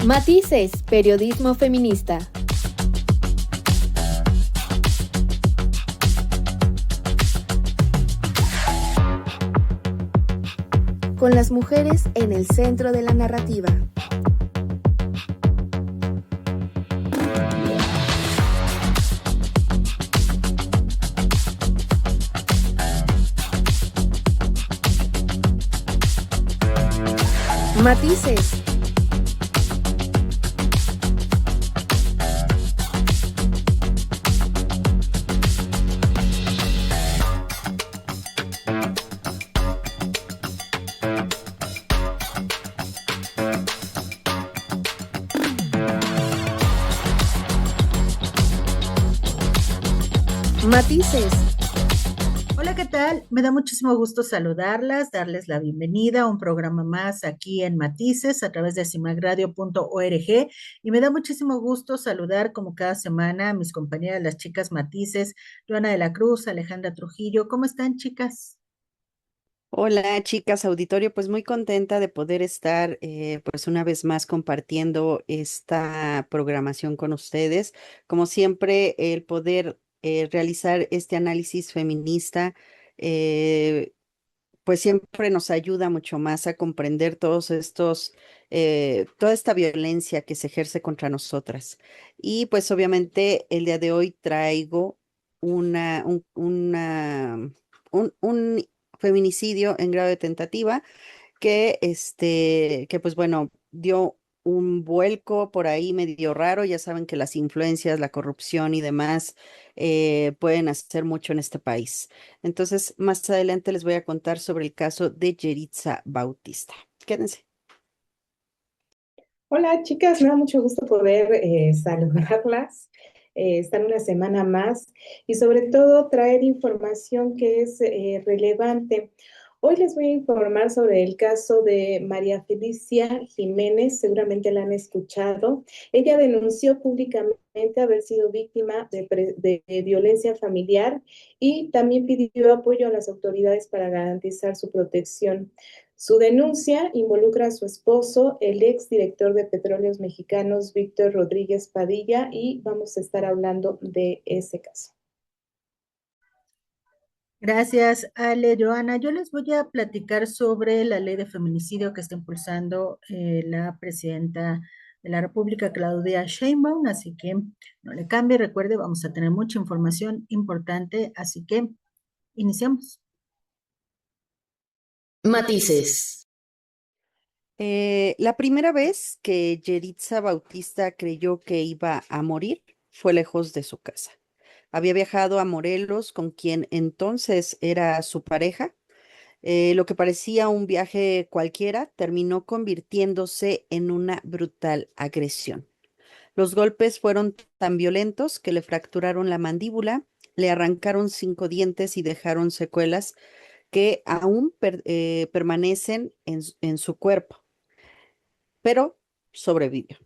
Matices, periodismo feminista. Con las mujeres en el centro de la narrativa. Matices. Matices. Hola, ¿qué tal? Me da muchísimo gusto saludarlas, darles la bienvenida a un programa más aquí en Matices a través de cimagradio.org y me da muchísimo gusto saludar como cada semana a mis compañeras, las chicas Matices, Joana de la Cruz, Alejandra Trujillo. ¿Cómo están, chicas? Hola, chicas, auditorio, pues muy contenta de poder estar pues una vez más compartiendo esta programación con ustedes. Como siempre, el poder realizar este análisis feminista eh, pues siempre nos ayuda mucho más a comprender toda esta violencia que se ejerce contra nosotras. Y pues obviamente el día de hoy traigo una, un feminicidio en grado de tentativa que pues bueno, dio un vuelco por ahí medio raro. Ya saben que las influencias, la corrupción y demás pueden hacer mucho en este país. Entonces, más adelante les voy a contar sobre el caso de Yeritza Bautista. Quédense. Hola chicas, me da mucho gusto poder saludarlas, estar una semana más y sobre todo traer información que es relevante. Hoy les voy a informar sobre el caso de María Felicia Jiménez, seguramente la han escuchado. Ella denunció públicamente haber sido víctima de violencia familiar y también pidió apoyo a las autoridades para garantizar su protección. Su denuncia involucra a su esposo, el ex director de Petróleos Mexicanos, Víctor Rodríguez Padilla, y vamos a estar hablando de ese caso. Gracias, Ale, Joana. Yo les voy a platicar sobre la ley de feminicidio que está impulsando la presidenta de la República, Claudia Sheinbaum, así que no le cambie, recuerde, vamos a tener mucha información importante, así que iniciamos. Matices. La primera vez que Yeritza Bautista creyó que iba a morir fue lejos de su casa. Había viajado a Morelos con quien entonces era su pareja. Lo que parecía un viaje cualquiera terminó convirtiéndose en una brutal agresión. Los golpes fueron tan violentos que le fracturaron la mandíbula, le arrancaron 5 dientes y dejaron secuelas que aún permanecen en su cuerpo, pero sobrevivió.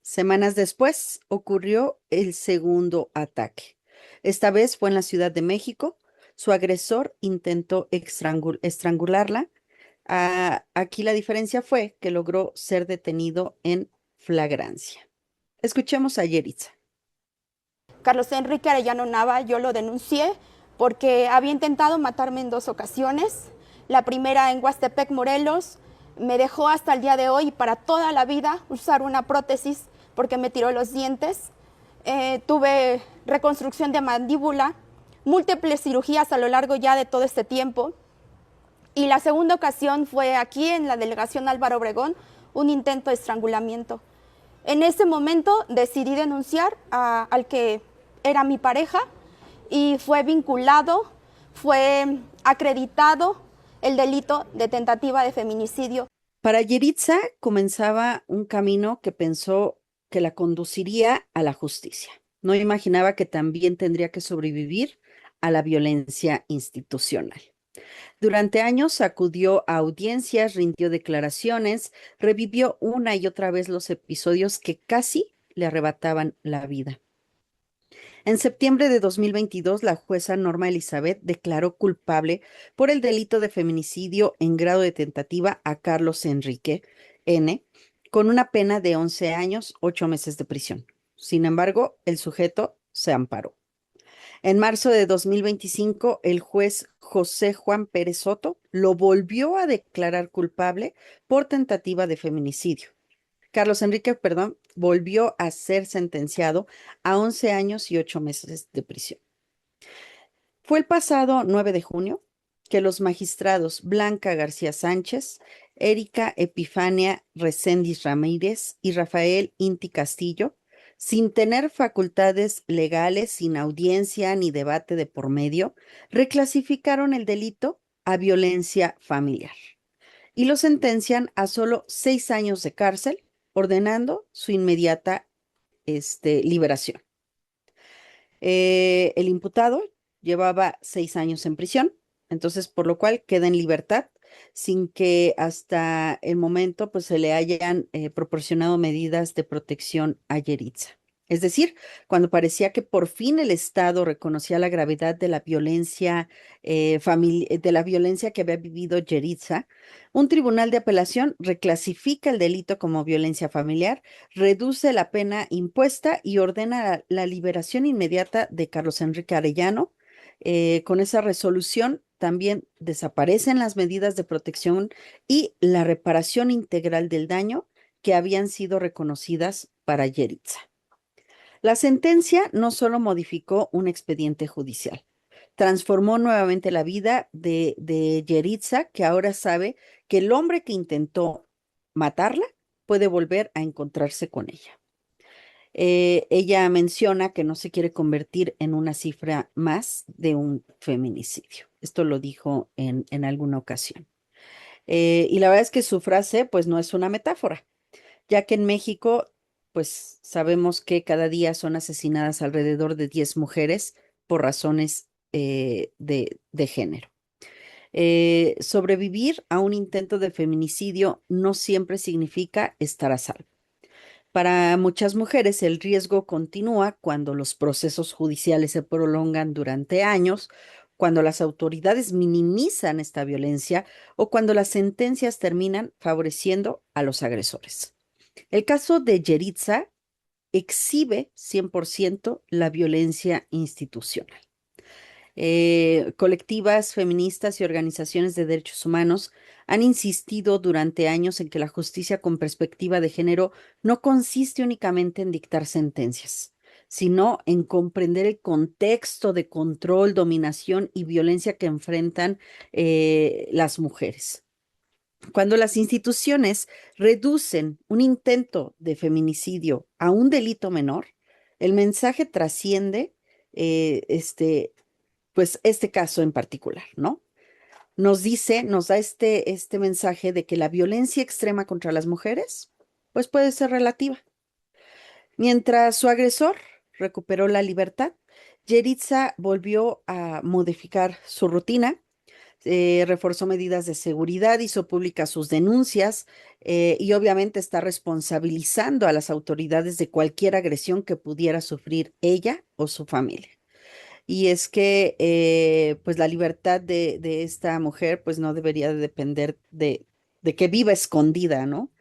Semanas después ocurrió el segundo ataque. Esta vez fue en la Ciudad de México. Su agresor intentó estrangularla. Aquí la diferencia fue que logró ser detenido en flagrancia. Escuchemos a Yeritza. Carlos Enrique Arellano Nava, yo lo denuncié porque había intentado matarme en 2 ocasiones. La primera en Huastepec, Morelos. Me dejó hasta el día de hoy para toda la vida usar una prótesis porque me tiró los dientes. Tuve reconstrucción de mandíbula, múltiples cirugías a lo largo ya de todo este tiempo. Y la segunda ocasión fue aquí en la delegación Álvaro Obregón, un intento de estrangulamiento. En ese momento decidí denunciar al que era mi pareja y fue vinculado, fue acreditado el delito de tentativa de feminicidio. Para Yeritza comenzaba un camino que pensó que la conduciría a la justicia. No imaginaba que también tendría que sobrevivir a la violencia institucional. Durante años acudió a audiencias, rindió declaraciones, revivió una y otra vez los episodios que casi le arrebataban la vida. En septiembre de 2022, la jueza Norma Elizabeth declaró culpable por el delito de feminicidio en grado de tentativa a Carlos Enrique N., con una pena de 11 años, 8 meses de prisión. Sin embargo, el sujeto se amparó. En marzo de 2025, el juez José Juan Pérez Soto lo volvió a declarar culpable por tentativa de feminicidio. Carlos Enrique, perdón, volvió a ser sentenciado a 11 años y 8 meses de prisión. Fue el pasado 9 de junio que los magistrados Blanca García Sánchez, Erika Epifania Reséndiz Ramírez y Rafael Inti Castillo, sin tener facultades legales, sin audiencia ni debate de por medio, reclasificaron el delito a violencia familiar y lo sentencian a solo 6 años de cárcel, ordenando su inmediata liberación. El imputado llevaba 6 años en prisión, entonces por lo cual queda en libertad sin que hasta el momento pues se le hayan proporcionado medidas de protección a Yeritza. Es decir, cuando parecía que por fin el Estado reconocía la gravedad de la violencia de la violencia que había vivido Yeritza, un tribunal de apelación reclasifica el delito como violencia familiar, reduce la pena impuesta y ordena la liberación inmediata de Carlos Enrique Arellano. Con esa resolución también desaparecen las medidas de protección y la reparación integral del daño que habían sido reconocidas para Yeritza. La sentencia no solo modificó un expediente judicial, transformó nuevamente la vida de Yeritza, que ahora sabe que el hombre que intentó matarla puede volver a encontrarse con ella. Ella menciona que no se quiere convertir en una cifra más de un feminicidio. Esto lo dijo en alguna ocasión. Y la verdad es que su frase, pues, no es una metáfora, ya que en México, pues, sabemos que cada día son asesinadas alrededor de 10 mujeres por razones de género. Sobrevivir a un intento de feminicidio no siempre significa estar a salvo. Para muchas mujeres, el riesgo continúa cuando los procesos judiciales se prolongan durante años, cuando las autoridades minimizan esta violencia o cuando las sentencias terminan favoreciendo a los agresores. El caso de Yeritza exhibe 100% la violencia institucional. Colectivas feministas y organizaciones de derechos humanos han insistido durante años en que la justicia con perspectiva de género no consiste únicamente en dictar sentencias, sino en comprender el contexto de control, dominación y violencia que enfrentan las mujeres. Cuando las instituciones reducen un intento de feminicidio a un delito menor, el mensaje trasciende pues este caso en particular, ¿no? Nos da este mensaje de que la violencia extrema contra las mujeres, pues puede ser relativa. Mientras su agresor recuperó la libertad, Yeritza volvió a modificar su rutina, reforzó medidas de seguridad, hizo públicas sus denuncias y obviamente está responsabilizando a las autoridades de cualquier agresión que pudiera sufrir ella o su familia. Y es que pues la libertad de esta mujer pues no debería de depender de que viva escondida, ¿no?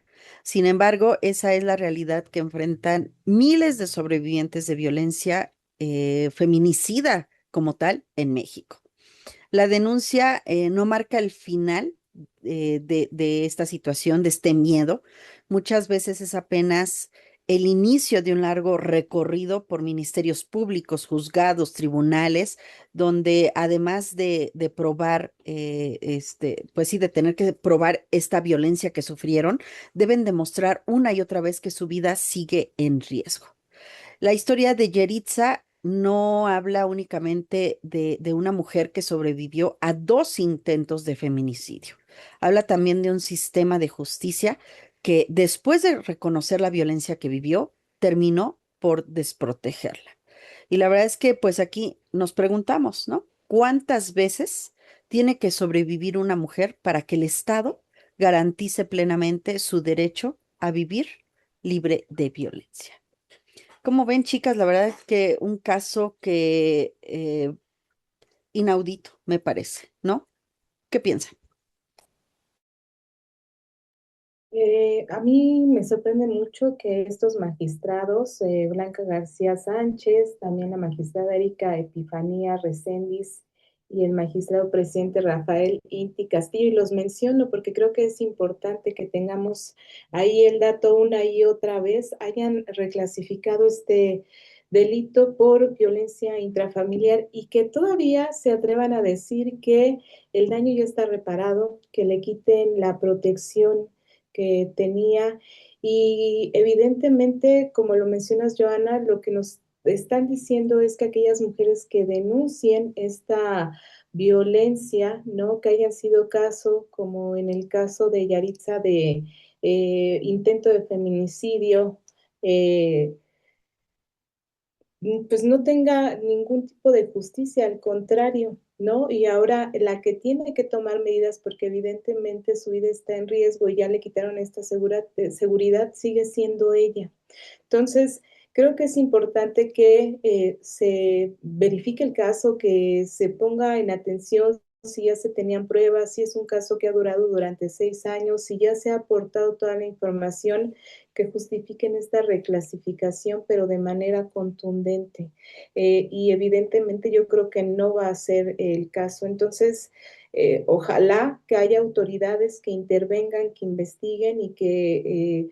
Sin embargo, esa es la realidad que enfrentan miles de sobrevivientes de violencia feminicida como tal en México. La denuncia no marca el final de esta situación, de este miedo. Muchas veces es apenas el inicio de un largo recorrido por ministerios públicos, juzgados, tribunales, donde además de probar, pues sí, de tener que probar esta violencia que sufrieron, deben demostrar una y otra vez que su vida sigue en riesgo. La historia de Yeritza no habla únicamente de una mujer que sobrevivió a 2 intentos de feminicidio. Habla también de un sistema de justicia que después de reconocer la violencia que vivió, terminó por desprotegerla. Y la verdad es que pues aquí nos preguntamos, ¿no? ¿Cuántas veces tiene que sobrevivir una mujer para que el Estado garantice plenamente su derecho a vivir libre de violencia? Como ven, chicas, la verdad es que un caso que inaudito, me parece, ¿no? ¿Qué piensan? A mí me sorprende mucho que estos magistrados, Blanca García Sánchez, también la magistrada Erika Epifanía Recendis y el magistrado presidente Rafael Inti Castillo, y los menciono porque creo que es importante que tengamos ahí el dato una y otra vez, hayan reclasificado este delito por violencia intrafamiliar y que todavía se atrevan a decir que el daño ya está reparado, que le quiten la protección que tenía. Y evidentemente, como lo mencionas, Joana, lo que nos están diciendo es que aquellas mujeres que denuncien esta violencia, ¿no? Que hayan sido caso, como en el caso de Yaritza, de intento de feminicidio, eh, pues no tenga ningún tipo de justicia, al contrario, ¿no? Y ahora la que tiene que tomar medidas porque evidentemente su vida está en riesgo y ya le quitaron esta seguridad, sigue siendo ella. Entonces, creo que es importante que se verifique el caso, que se ponga en atención si ya se tenían pruebas, si es un caso que ha durado durante 6 años, si ya se ha aportado toda la información que justifiquen esta reclasificación, pero de manera contundente. Y evidentemente yo creo que no va a ser el caso. Entonces, ojalá que haya autoridades que intervengan, que investiguen y que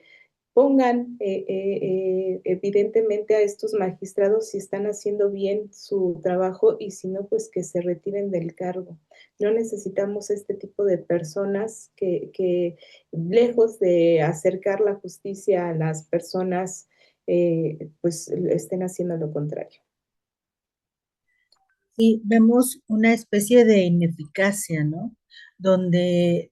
pongan evidentemente a estos magistrados si están haciendo bien su trabajo y si no, pues que se retiren del cargo. No necesitamos este tipo de personas que lejos de acercar la justicia a las personas, pues estén haciendo lo contrario. Sí, vemos una especie de ineficacia, ¿no? Donde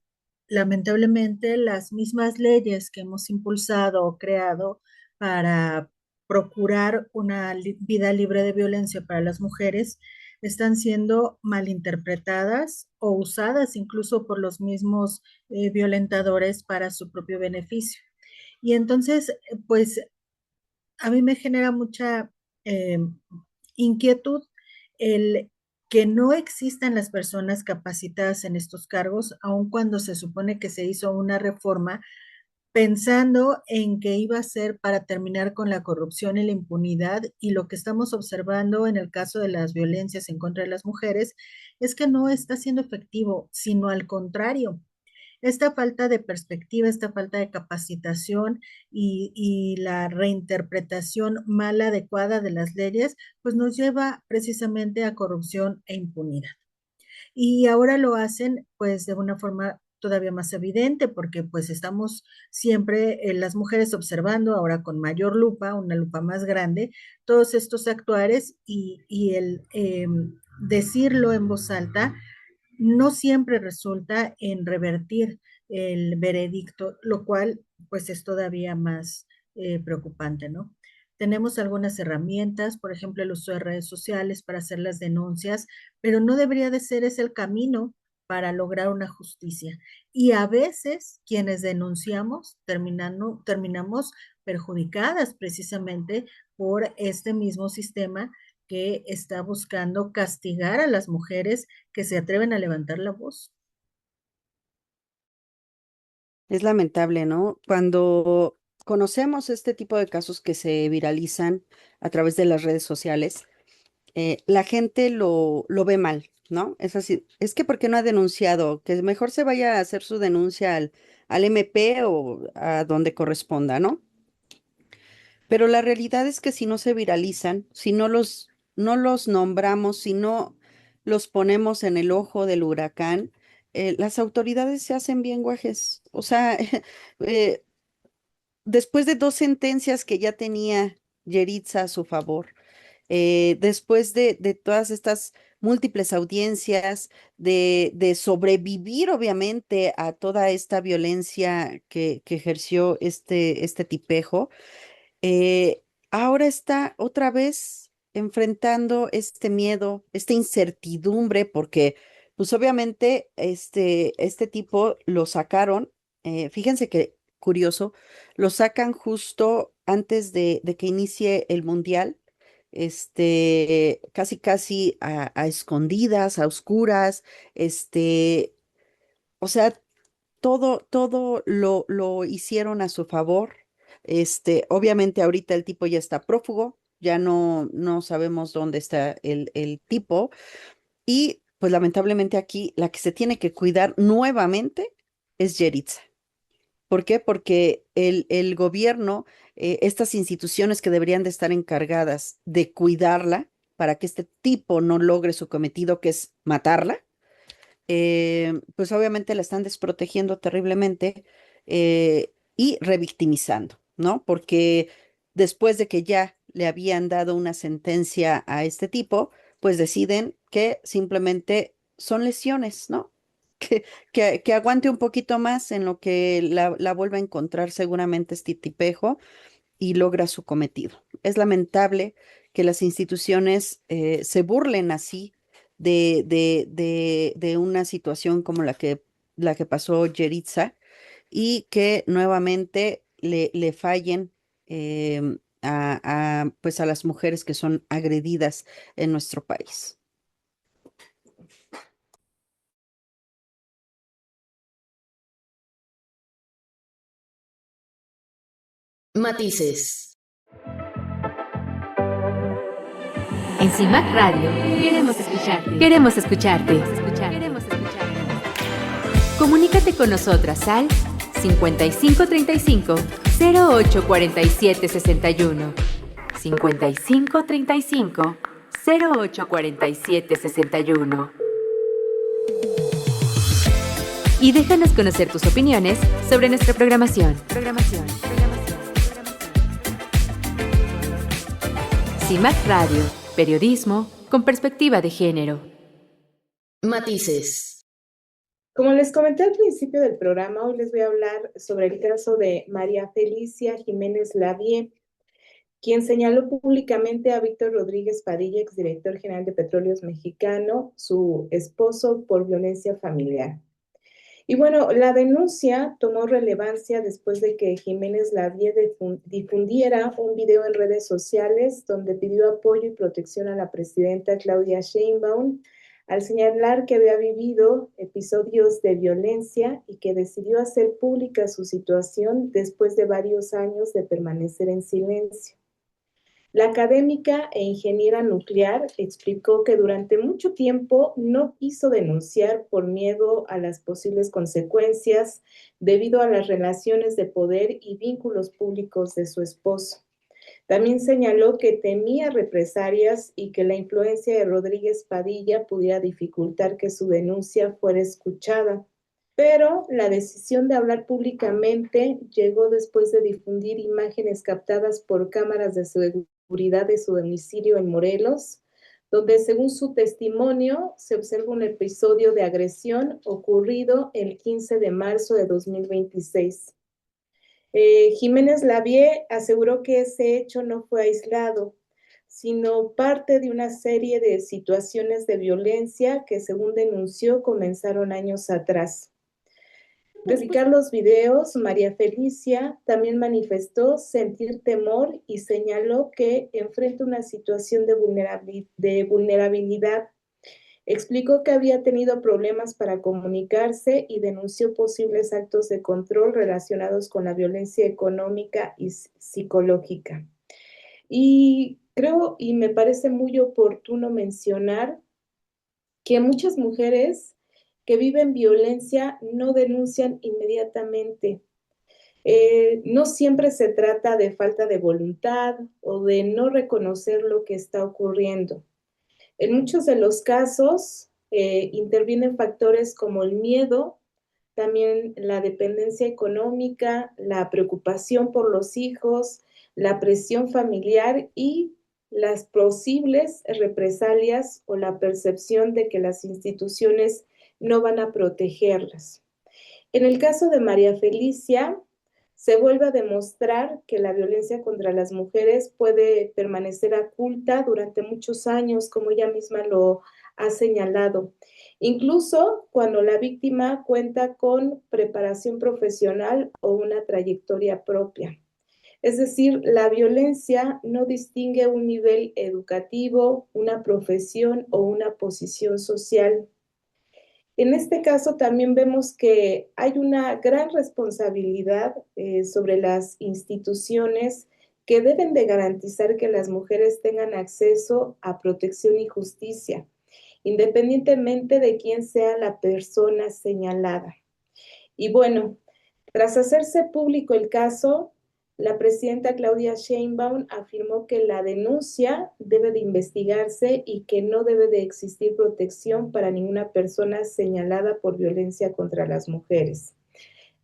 lamentablemente las mismas leyes que hemos impulsado o creado para procurar una vida libre de violencia para las mujeres están siendo malinterpretadas o usadas incluso por los mismos violentadores para su propio beneficio. Y entonces, pues a mí me genera mucha eh, inquietud el que no existan las personas capacitadas en estos cargos, aun cuando se supone que se hizo una reforma pensando en que iba a ser para terminar con la corrupción y la impunidad, y lo que estamos observando en el caso de las violencias en contra de las mujeres es que no está siendo efectivo, sino al contrario. Esta falta de perspectiva, esta falta de capacitación y la reinterpretación mal adecuada de las leyes, pues nos lleva precisamente a corrupción e impunidad. Y ahora lo hacen pues de una forma todavía más evidente porque pues estamos siempre las mujeres observando ahora con mayor lupa, una lupa más grande, todos estos actuares y el decirlo en voz alta no siempre resulta en revertir el veredicto, lo cual pues es todavía más preocupante, ¿no? Tenemos algunas herramientas, por ejemplo, el uso de redes sociales para hacer las denuncias, pero no debería de ser ese el camino para lograr una justicia. Y a veces quienes denunciamos terminamos perjudicadas precisamente por este mismo sistema que está buscando castigar a las mujeres que se atreven a levantar la voz. Es lamentable, ¿no? Cuando conocemos este tipo de casos que se viralizan a través de las redes sociales, la gente lo ve mal, ¿no? Es así, es que ¿por qué no ha denunciado? Que mejor se vaya a hacer su denuncia al MP o a donde corresponda, ¿no? Pero la realidad es que si no se viralizan, si no los nombramos, si no los ponemos en el ojo del huracán, las autoridades se hacen bien guajes. O sea, eh, después de dos sentencias que ya tenía Yeritza a su favor, después de todas estas múltiples audiencias, de sobrevivir obviamente a toda esta violencia que ejerció este tipejo, eh, ahora está otra vez enfrentando este miedo, esta incertidumbre, porque pues obviamente este tipo lo sacaron, fíjense que curioso, lo sacan justo antes de que inicie el mundial, casi casi a escondidas, a oscuras, o sea, todo lo hicieron a su favor. Obviamente ahorita el tipo ya está prófugo, ya no sabemos dónde está el tipo y pues lamentablemente aquí la que se tiene que cuidar nuevamente es Yeritza. ¿Por qué? Porque el gobierno, estas instituciones que deberían de estar encargadas de cuidarla para que este tipo no logre su cometido, que es matarla, pues obviamente la están desprotegiendo terriblemente y revictimizando, ¿no? Porque después de que ya le habían dado una sentencia a este tipo, pues deciden que simplemente son lesiones, ¿no? Que aguante un poquito más en lo que la vuelva a encontrar seguramente este tipejo y logra su cometido. Es lamentable que las instituciones se burlen así de una situación como la que pasó Yeritza y que nuevamente le fallen pues a las mujeres que son agredidas en nuestro país. Matices. En CIMAC Radio queremos escucharte. Queremos escucharte. Queremos escucharte. Comunícate con nosotras al 5535 0847 61. 5535 0847 61. Y déjanos conocer tus opiniones sobre nuestra programación. CIMAC Radio, periodismo con perspectiva de género. Matices. Como les comenté al principio del programa, hoy les voy a hablar sobre el caso de María Felicia Jiménez Lavie, quien señaló públicamente a Víctor Rodríguez Padilla, exdirector general de Petróleos Mexicano, su esposo, por violencia familiar. Y bueno, la denuncia tomó relevancia después de que Jiménez Lavie difundiera un video en redes sociales donde pidió apoyo y protección a la presidenta Claudia Sheinbaum al señalar que había vivido episodios de violencia y que decidió hacer pública su situación después de varios años de permanecer en silencio. La académica e ingeniera nuclear explicó que durante mucho tiempo no quiso denunciar por miedo a las posibles consecuencias debido a las relaciones de poder y vínculos públicos de su esposo. También señaló que temía represalias y que la influencia de Rodríguez Padilla pudiera dificultar que su denuncia fuera escuchada. Pero la decisión de hablar públicamente llegó después de difundir imágenes captadas por cámaras de seguridad de su domicilio en Morelos, donde según su testimonio se observa un episodio de agresión ocurrido el 15 de marzo de 2026. Jiménez Lavie aseguró que ese hecho no fue aislado, sino parte de una serie de situaciones de violencia que, según denunció, comenzaron años atrás. Al publicar los videos, María Felicia también manifestó sentir temor y señaló que enfrenta una situación de vulnerabilidad. Explicó que había tenido problemas para comunicarse y denunció posibles actos de control relacionados con la violencia económica y psicológica. Y creo y me parece muy oportuno mencionar que muchas mujeres que viven violencia no denuncian inmediatamente. No siempre se trata de falta de voluntad o de no reconocer lo que está ocurriendo. En muchos de los casos intervienen factores como el miedo, también la dependencia económica, la preocupación por los hijos, la presión familiar y las posibles represalias o la percepción de que las instituciones no van a protegerlas. En el caso de María Felicia, se vuelve a demostrar que la violencia contra las mujeres puede permanecer oculta durante muchos años, como ella misma lo ha señalado, incluso cuando la víctima cuenta con preparación profesional o una trayectoria propia. Es decir, la violencia no distingue un nivel educativo, una profesión o una posición social. En este caso también vemos que hay una gran responsabilidad sobre las instituciones que deben de garantizar que las mujeres tengan acceso a protección y justicia, independientemente de quién sea la persona señalada. Y bueno, tras hacerse público el caso, la presidenta Claudia Sheinbaum afirmó que la denuncia debe de investigarse y que no debe de existir protección para ninguna persona señalada por violencia contra las mujeres.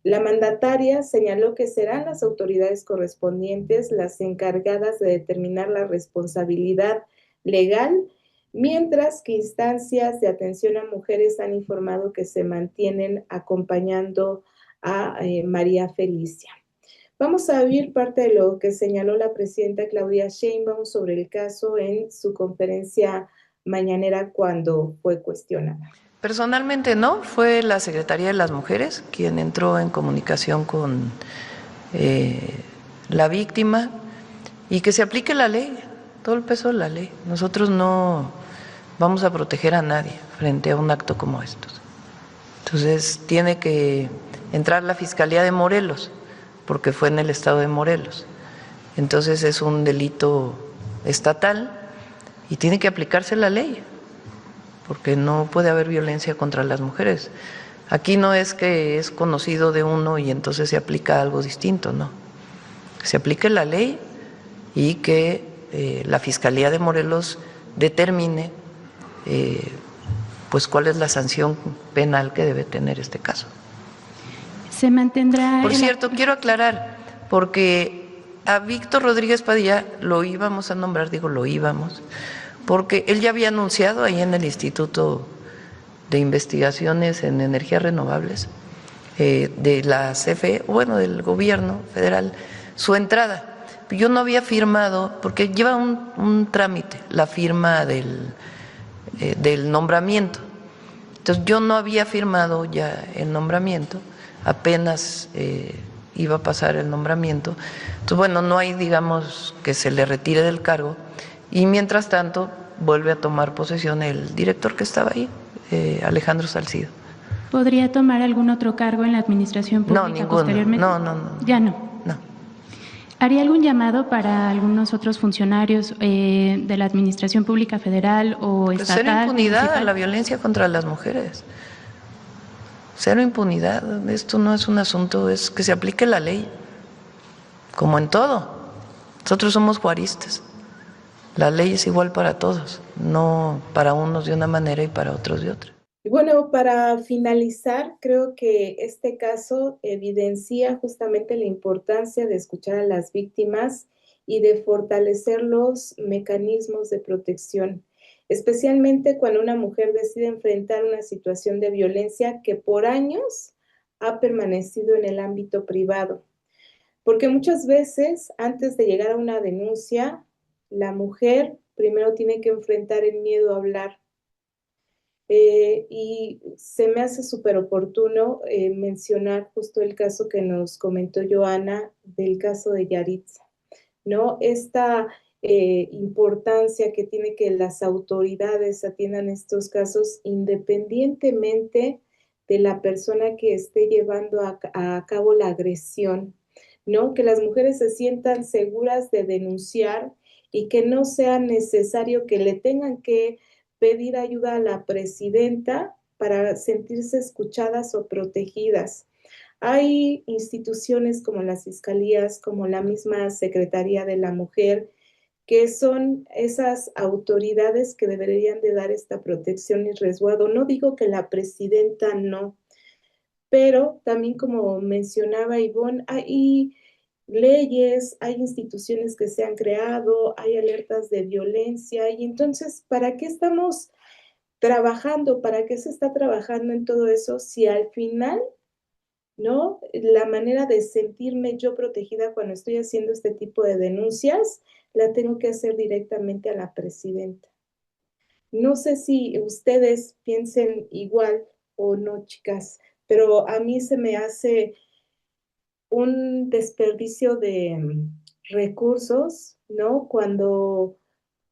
La mandataria señaló que serán las autoridades correspondientes las encargadas de determinar la responsabilidad legal, mientras que instancias de atención a mujeres han informado que se mantienen acompañando a María Felicia. Vamos a oír parte de lo que señaló la presidenta Claudia Sheinbaum sobre el caso en su conferencia mañanera cuando fue cuestionada. Personalmente no, fue la Secretaría de las Mujeres quien entró en comunicación con la víctima y que se aplique la ley, todo el peso de la ley. Nosotros no vamos a proteger a nadie frente a un acto como estos. Entonces tiene que entrar la Fiscalía de Morelos, porque fue en el estado de Morelos. Entonces es un delito estatal y tiene que aplicarse la ley, porque no puede haber violencia contra las mujeres. Aquí no es que es conocido de uno y entonces se aplica algo distinto, no. Que se aplique la ley y que la Fiscalía de Morelos determine pues cuál es la sanción penal que debe tener este caso. Se mantendrá. Por cierto, quiero aclarar, porque a Víctor Rodríguez Padilla lo íbamos a nombrar, digo lo íbamos, porque él ya había anunciado ahí en el Instituto de Investigaciones en Energías Renovables de la CFE, bueno, del gobierno federal, su entrada. Yo no había firmado, porque lleva un trámite, la firma del nombramiento. Entonces yo no había firmado ya el nombramiento, apenas iba a pasar el nombramiento. Entonces, bueno, no hay, digamos, que se le retire del cargo. Y mientras tanto, vuelve a tomar posesión el director que estaba ahí, Alejandro Salcido. ¿Podría tomar algún otro cargo en la administración pública ninguno. posteriormente? No. Ya no. No. ¿Haría algún llamado para algunos otros funcionarios de la administración pública federal o Pues estatal? cero impunidad municipal? a la violencia contra las mujeres. Cero impunidad. Esto no es un asunto, es que se aplique la ley, como en todo. Nosotros somos juaristas. La ley es igual para todos, no para unos de una manera y para otros de otra. Y bueno, para finalizar, creo que este caso evidencia justamente la importancia de escuchar a las víctimas y de fortalecer los mecanismos de protección, especialmente cuando una mujer decide enfrentar una situación de violencia que por años ha permanecido en el ámbito privado. Porque muchas veces, antes de llegar a una denuncia, la mujer primero tiene que enfrentar el miedo a hablar. Y se me hace súper oportuno mencionar justo el caso que nos comentó Joana del caso de Yaritza, ¿no? Esta importancia que tiene que las autoridades atiendan estos casos independientemente de la persona que esté llevando a cabo la agresión, ¿no? Que las mujeres se sientan seguras de denunciar y que no sea necesario que le tengan que pedir ayuda a la presidenta para sentirse escuchadas o protegidas. Hay instituciones como las fiscalías, como la misma Secretaría de la Mujer, que son esas autoridades que deberían de dar esta protección y resguardo. No digo que la presidenta no, pero también como mencionaba Ivonne, hay leyes, hay instituciones que se han creado, hay alertas de violencia y entonces, ¿para qué estamos trabajando? ¿Para qué se está trabajando en todo eso si al final, ¿no? La manera de sentirme yo protegida cuando estoy haciendo este tipo de denuncias, la tengo que hacer directamente a la presidenta. No sé si ustedes piensen igual o no, chicas, pero a mí se me hace un desperdicio de recursos, ¿no? Cuando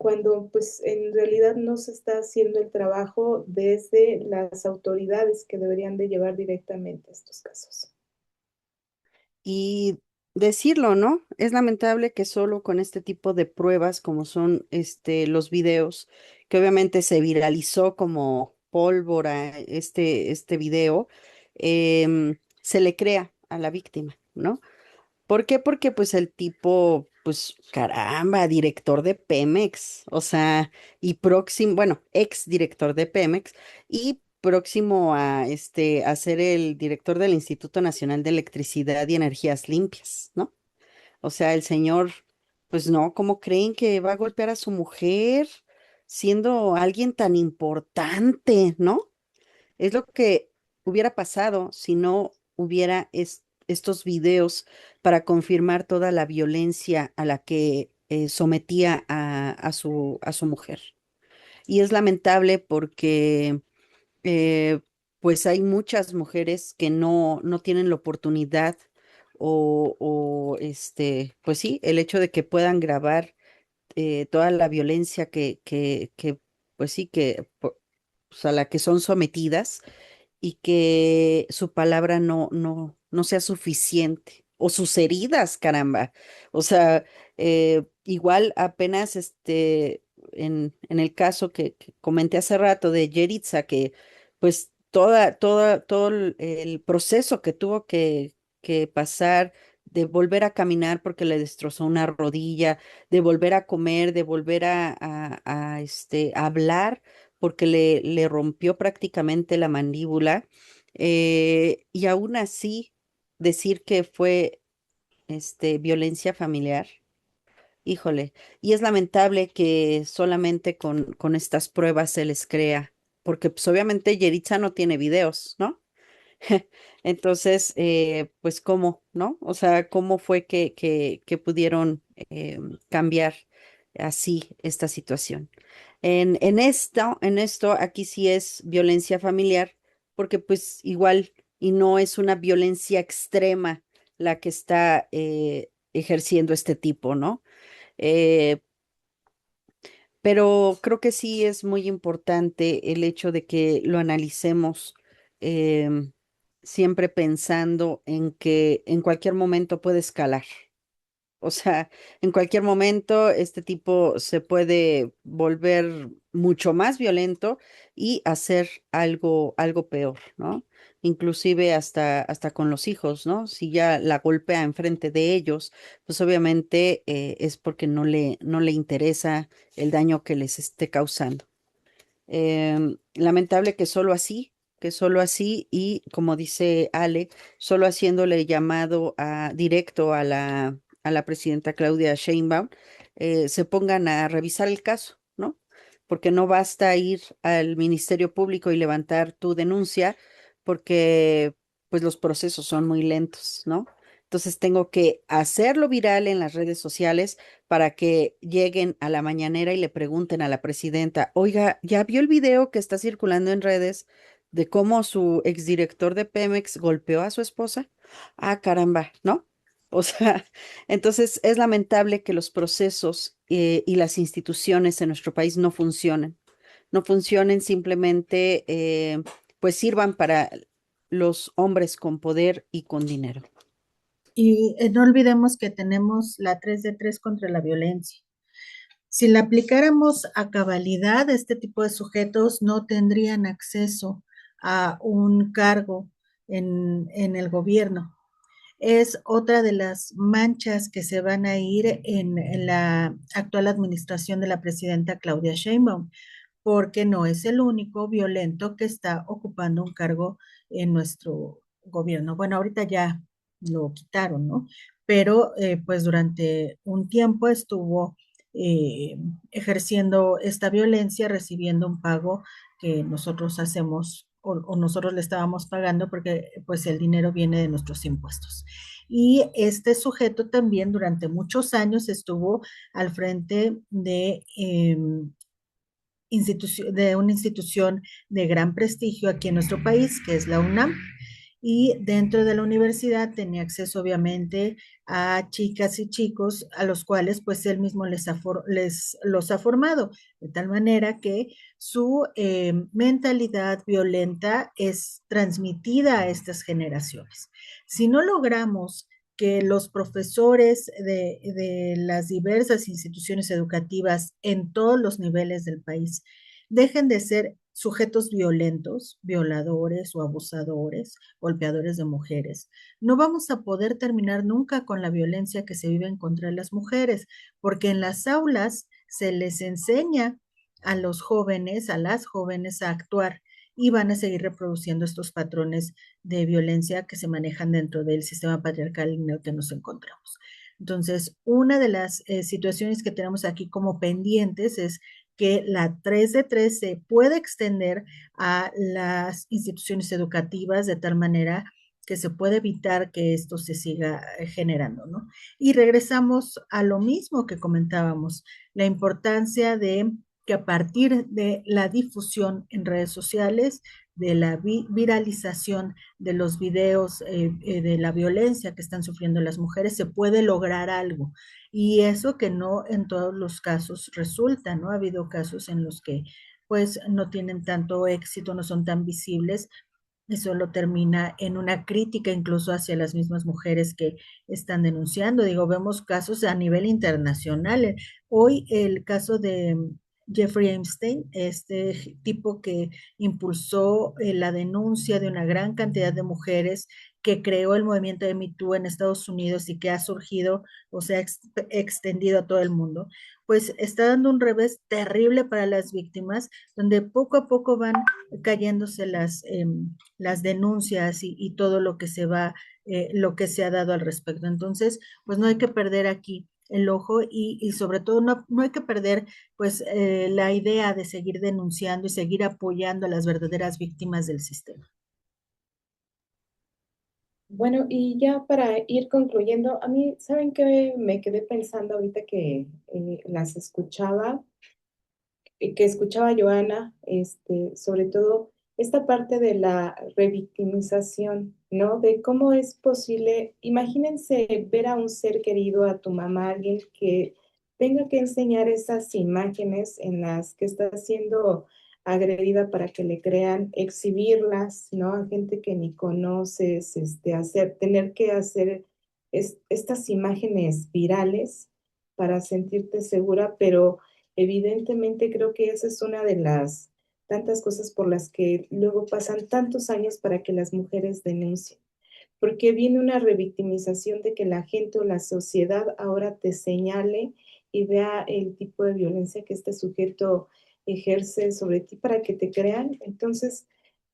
cuando pues en realidad no se está haciendo el trabajo desde las autoridades que deberían de llevar directamente estos casos. Y decirlo, ¿no? Es lamentable que solo con este tipo de pruebas, como son los videos, que obviamente se viralizó como pólvora este video, se le crea a la víctima, ¿no? ¿Por qué? Porque pues el tipo, pues caramba, director de Pemex, o sea, y próximo, bueno, ex director de Pemex y próximo a ser el director del Instituto Nacional de Electricidad y Energías Limpias, ¿no? O sea, el señor, pues no, ¿cómo creen que va a golpear a su mujer siendo alguien tan importante, ¿no? Es lo que hubiera pasado si no hubiera estos videos para confirmar toda la violencia a la que sometía a su mujer. Y es lamentable porque eh, pues hay muchas mujeres que no tienen la oportunidad pues sí, el hecho de que puedan grabar toda la violencia pues sí, pues, a la que son sometidas y que su palabra no sea suficiente. O sus heridas, caramba. O sea, igual apenas en el caso que comenté hace rato de Yeritza, que pues todo el proceso que tuvo que pasar de volver a caminar porque le destrozó una rodilla, de volver a comer, de volver a hablar porque le rompió prácticamente la mandíbula, y aún así decir que fue violencia familiar, híjole, y es lamentable que solamente con estas pruebas se les crea, porque pues obviamente Yeritza no tiene videos, ¿no? Entonces, pues cómo, ¿no? O sea, ¿cómo fue que pudieron cambiar así esta situación? En esto, aquí sí es violencia familiar, porque pues igual, y no es una violencia extrema la que está ejerciendo este tipo, ¿no? Eh, pero creo que sí es muy importante el hecho de que lo analicemos, em, siempre pensando en que en cualquier momento puede escalar. O sea, en cualquier momento este tipo se puede volver mucho más violento y hacer algo peor, ¿no? Inclusive hasta con los hijos, ¿no? Si ya la golpea enfrente de ellos, pues obviamente es porque no le interesa el daño que les esté causando. Lamentable que solo así y como dice Ale, solo haciéndole llamado directo a la presidenta Claudia Sheinbaum, se pongan a revisar el caso, ¿no? Porque no basta ir al Ministerio Público y levantar tu denuncia, porque pues los procesos son muy lentos, ¿no? Entonces tengo que hacerlo viral en las redes sociales para que lleguen a la mañanera y le pregunten a la presidenta, oiga, ¿ya vio el video que está circulando en redes de cómo su exdirector de Pemex golpeó a su esposa? Ah, caramba, ¿no? O sea, entonces es lamentable que los procesos y las instituciones en nuestro país no funcionen simplemente, pues sirvan para los hombres con poder y con dinero. Y no olvidemos que tenemos la 3 de 3 contra la violencia. Si la aplicáramos a cabalidad, este tipo de sujetos no tendrían acceso a un cargo en el gobierno. Es otra de las manchas que se van a ir en la actual administración de la presidenta Claudia Sheinbaum, porque no es el único violento que está ocupando un cargo en nuestro gobierno. Bueno, ahorita ya lo quitaron, ¿no? Pero pues durante un tiempo estuvo eh, ejerciendo esta violencia, recibiendo un pago que nosotros hacemos o nosotros le estábamos pagando porque pues el dinero viene de nuestros impuestos. Y este sujeto también durante muchos años estuvo al frente de una institución de gran prestigio aquí en nuestro país, que es la UNAM, y dentro de la universidad tenía acceso obviamente a chicas y chicos a los cuales pues él mismo los ha formado, de tal manera que su mentalidad violenta es transmitida a estas generaciones. Si no logramos que los profesores de las diversas instituciones educativas en todos los niveles del país dejen de ser sujetos violentos, violadores o abusadores, golpeadores de mujeres, no vamos a poder terminar nunca con la violencia que se vive en contra de las mujeres, porque en las aulas se les enseña a los jóvenes, a las jóvenes a actuar y van a seguir reproduciendo estos patrones de violencia que se manejan dentro del sistema patriarcal en el que nos encontramos. Entonces, una de las situaciones que tenemos aquí como pendientes es que la 3 de 3 se puede extender a las instituciones educativas de tal manera que se puede evitar que esto se siga generando, ¿no? Y regresamos a lo mismo que comentábamos, la importancia de que a partir de la difusión en redes sociales, de la viralización de los videos de la violencia que están sufriendo las mujeres, se puede lograr algo. Y eso que no en todos los casos resulta, ¿no? Ha habido casos en los que pues no tienen tanto éxito, no son tan visibles, y solo termina en una crítica incluso hacia las mismas mujeres que están denunciando. Digo, vemos casos a nivel internacional. Hoy el caso de Jeffrey Epstein, este tipo que impulsó la denuncia de una gran cantidad de mujeres, que creó el movimiento de Me Too en Estados Unidos y que ha surgido o se ha extendido a todo el mundo, pues está dando un revés terrible para las víctimas, donde poco a poco van cayéndose las denuncias y todo lo que lo que se ha dado al respecto. Entonces, pues no hay que perder aquí el ojo y sobre todo no hay que perder pues la idea de seguir denunciando y seguir apoyando a las verdaderas víctimas del sistema. Bueno, y ya para ir concluyendo, a mí, ¿saben qué? Me quedé pensando ahorita que las escuchaba, que escuchaba a Joana, sobre todo esta parte de la revictimización, ¿no? De cómo es posible, imagínense ver a un ser querido, a tu mamá, alguien que tenga que enseñar esas imágenes en las que está siendo agredida para que le crean, exhibirlas, ¿no? A gente que ni conoces, tener que hacer estas imágenes virales para sentirte segura, pero evidentemente creo que esa es una de las tantas cosas por las que luego pasan tantos años para que las mujeres denuncien, porque viene una revictimización de que la gente o la sociedad ahora te señale y vea el tipo de violencia que este sujeto ejerce sobre ti para que te crean. Entonces,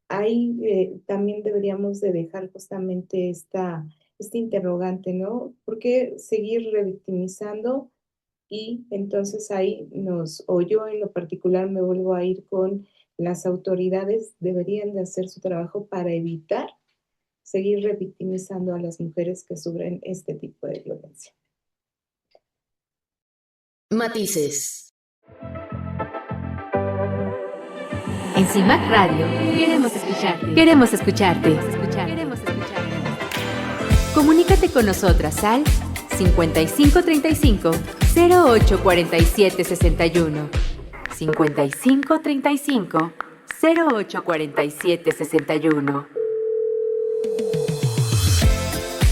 ahí también deberíamos de dejar justamente este interrogante, ¿no? ¿Por qué seguir revictimizando? Y entonces ahí o yo en lo particular me vuelvo a ir con las autoridades, deberían de hacer su trabajo para evitar seguir revictimizando a las mujeres que sufren este tipo de violencia. Matices. En CIMAC Radio queremos escucharte. Queremos escucharte. Queremos escucharte. Comunícate con nosotras al 5535 0847 61. 5535 0847 61.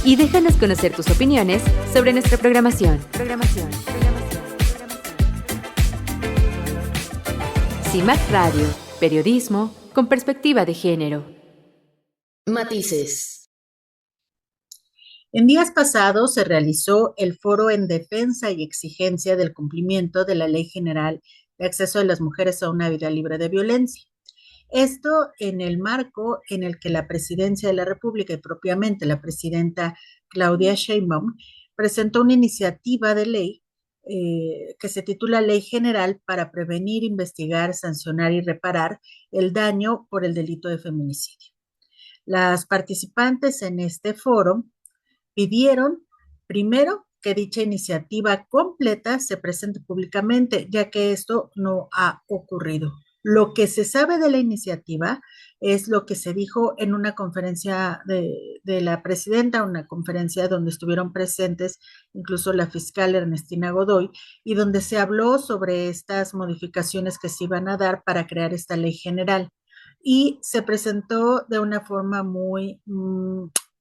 Y déjanos conocer tus opiniones sobre nuestra programación. CIMAC Radio, periodismo con perspectiva de género. Matices. En días pasados se realizó el foro en defensa y exigencia del cumplimiento de la Ley General de Acceso de las Mujeres a una Vida Libre de Violencia. Esto en el marco en el que la Presidencia de la República y propiamente la presidenta Claudia Sheinbaum presentó una iniciativa de ley que se titula Ley General para prevenir, investigar, sancionar y reparar el daño por el delito de feminicidio. Las participantes en este foro pidieron, primero, que dicha iniciativa completa se presente públicamente, ya que esto no ha ocurrido. Lo que se sabe de la iniciativa es lo que se dijo en una conferencia de la presidenta, una conferencia donde estuvieron presentes incluso la fiscal Ernestina Godoy, y donde se habló sobre estas modificaciones que se iban a dar para crear esta ley general. Y se presentó de una forma muy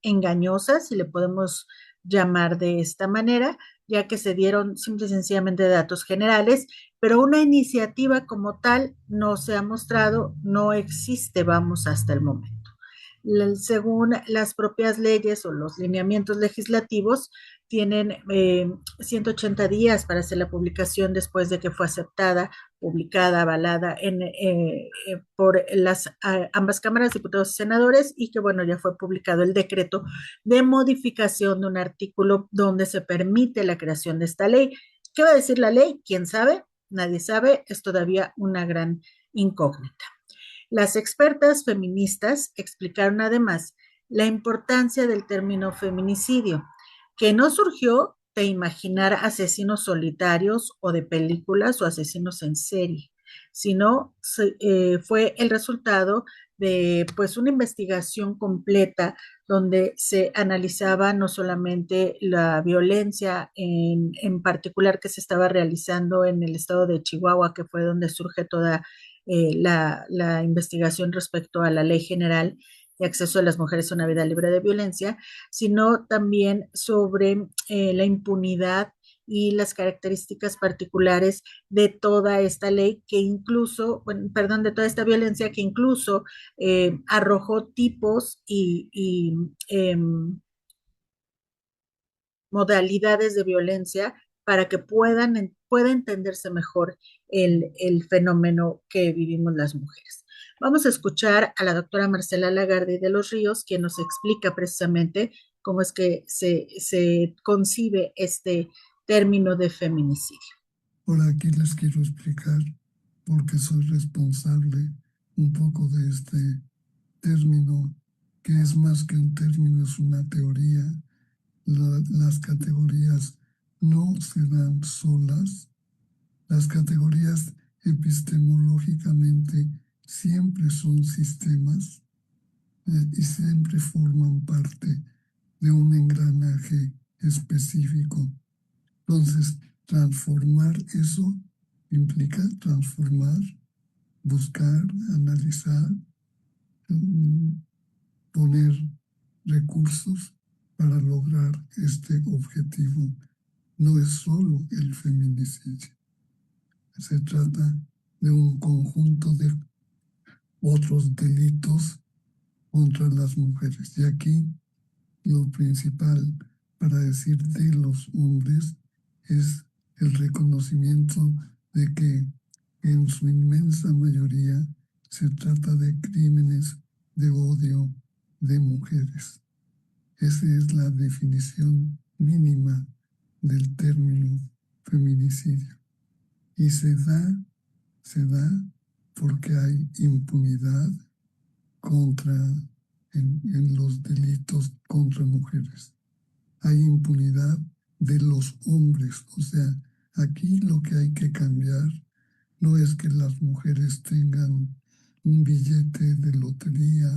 engañosa, si le podemos llamar de esta manera, ya que se dieron simple y sencillamente datos generales, pero una iniciativa como tal no se ha mostrado, no existe, vamos, hasta el momento. Según las propias leyes o los lineamientos legislativos, tienen 180 días para hacer la publicación después de que fue aceptada, publicada, avalada por ambas cámaras, diputados y senadores, y que bueno, ya fue publicado el decreto de modificación de un artículo donde se permite la creación de esta ley. ¿Qué va a decir la ley? ¿Quién sabe? Nadie sabe, es todavía una gran incógnita. Las expertas feministas explicaron además la importancia del término feminicidio, que no surgió de imaginar asesinos solitarios o de películas o asesinos en serie, sino fue el resultado de pues una investigación completa donde se analizaba no solamente la violencia en particular que se estaba realizando en el estado de Chihuahua, que fue donde surge toda la investigación respecto a la Ley General de Acceso de las Mujeres a una Vida Libre de Violencia, sino también sobre la impunidad y las características particulares de toda esta ley que incluso, bueno, perdón, de toda esta violencia que incluso arrojó tipos y modalidades de violencia para que pueda entenderse mejor el fenómeno que vivimos las mujeres. Vamos a escuchar a la doctora Marcela Lagarde de los Ríos, quien nos explica precisamente cómo es que se concibe este término de feminicidio. Ahora aquí les quiero explicar por qué soy responsable un poco de este término, que es más que un término, es una teoría. Las categorías no se dan solas. Las categorías epistemológicamente siempre son sistemas y siempre forman parte de un engranaje específico. Entonces, transformar eso implica transformar, buscar, analizar, poner recursos para lograr este objetivo. No es solo el feminicidio. Se trata de un conjunto de otros delitos contra las mujeres. Y aquí lo principal para decir de los hombres es el reconocimiento de que en su inmensa mayoría se trata de crímenes de odio de mujeres. Esa es la definición mínima del término feminicidio. Y se da porque hay impunidad en los delitos contra mujeres. Hay impunidad de los hombres. O sea, aquí lo que hay que cambiar no es que las mujeres tengan un billete de lotería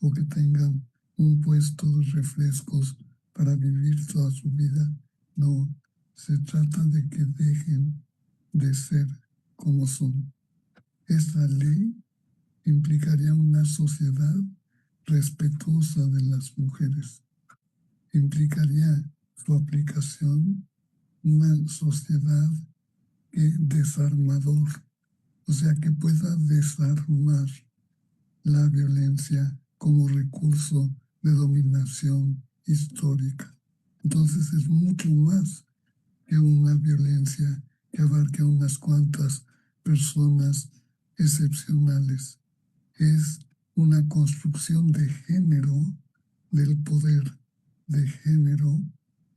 o que tengan un puesto de refrescos para vivir toda su vida. No, se trata de que dejen de ser como son. Esta ley implicaría una sociedad respetuosa de las mujeres. Implicaría su aplicación una sociedad desarmador, o sea, que pueda desarmar la violencia como recurso de dominación histórica. Entonces es mucho más que una violencia que abarque a unas cuantas personas excepcionales. Es una construcción de género, del poder de género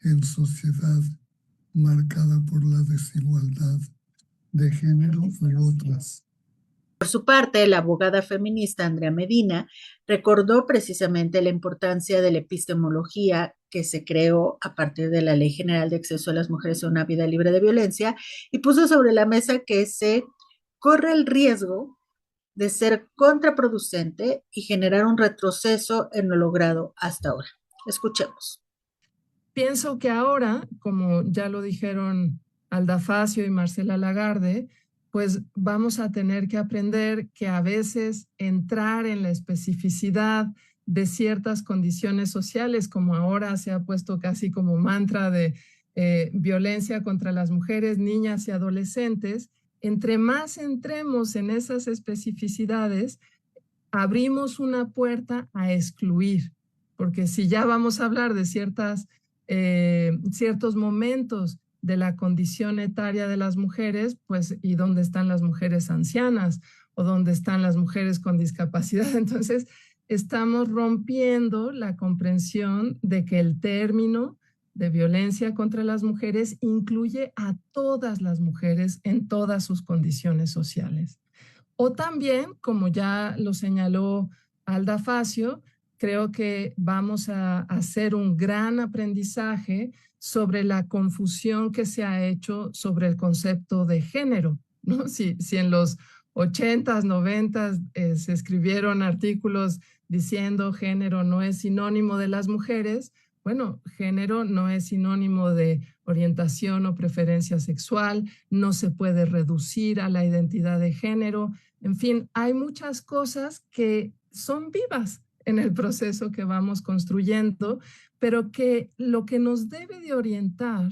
en sociedad marcada por la desigualdad de género y otras. Por su parte, la abogada feminista Andrea Medina recordó precisamente la importancia de la epistemología que se creó a partir de la Ley General de Acceso a las Mujeres a una Vida Libre de Violencia y puso sobre la mesa que se corre el riesgo de ser contraproducente y generar un retroceso en lo logrado hasta ahora. Escuchemos. Pienso que ahora, como ya lo dijeron Alda Facio y Marcela Lagarde, pues vamos a tener que aprender que a veces entrar en la especificidad de ciertas condiciones sociales, como ahora se ha puesto casi como mantra de violencia contra las mujeres, niñas y adolescentes, entre más entremos en esas especificidades, abrimos una puerta a excluir, porque si ya vamos a hablar de ciertos momentos de la condición etaria de las mujeres, pues, ¿y dónde están las mujeres ancianas? ¿O dónde están las mujeres con discapacidad? Entonces, estamos rompiendo la comprensión de que el término de violencia contra las mujeres incluye a todas las mujeres en todas sus condiciones sociales. O también, como ya lo señaló Alda Facio, creo que vamos a hacer un gran aprendizaje sobre la confusión que se ha hecho sobre el concepto de género, ¿no? Si en los 80s, 90s se escribieron artículos diciendo género no es sinónimo de las mujeres, bueno, género no es sinónimo de orientación o preferencia sexual, no se puede reducir a la identidad de género. En fin, hay muchas cosas que son vivas en el proceso que vamos construyendo, pero que lo que nos debe de orientar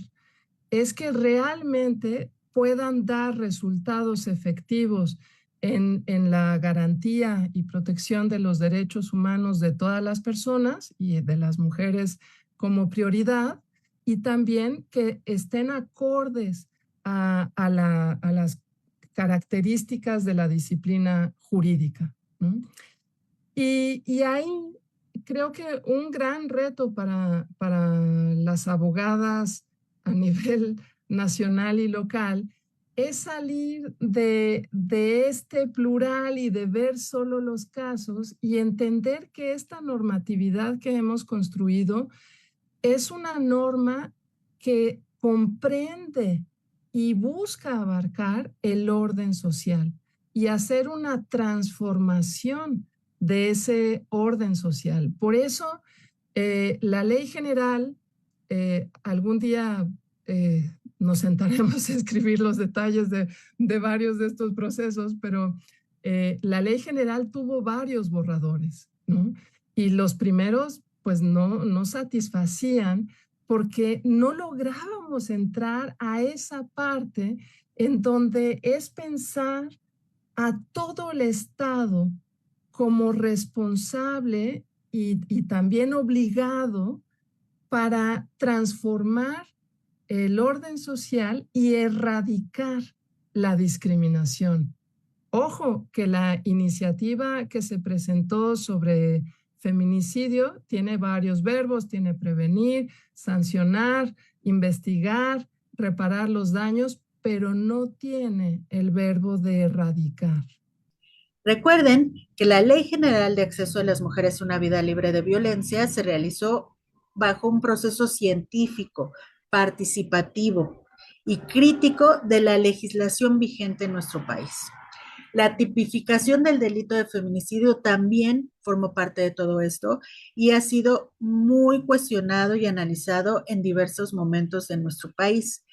es que realmente puedan dar resultados efectivos en la garantía y protección de los derechos humanos de todas las personas y de las mujeres como prioridad, y también que estén acordes a las características de la disciplina jurídica, ¿no? Y ahí creo que un gran reto para las abogadas a nivel nacional y local es salir de este plural y de ver solo los casos y entender que esta normatividad que hemos construido es una norma que comprende y busca abarcar el orden social y hacer una transformación de ese orden social. Por eso, la ley general, algún día nos sentaremos a escribir los detalles de varios de estos procesos, pero la ley general tuvo varios borradores, ¿no? Y los primeros, pues no satisfacían porque no lográbamos entrar a esa parte en donde es pensar a todo el Estado como responsable y también obligado para transformar el orden social y erradicar la discriminación. Ojo, que la iniciativa que se presentó sobre feminicidio tiene varios verbos, tiene prevenir, sancionar, investigar, reparar los daños, pero no tiene el verbo de erradicar. Recuerden que la Ley General de Acceso de las Mujeres a una Vida Libre de Violencia se realizó bajo un proceso científico, participativo y crítico de la legislación vigente en nuestro país. La tipificación del delito de feminicidio también formó parte de todo esto y ha sido muy cuestionado y analizado en diversos momentos de nuestro país.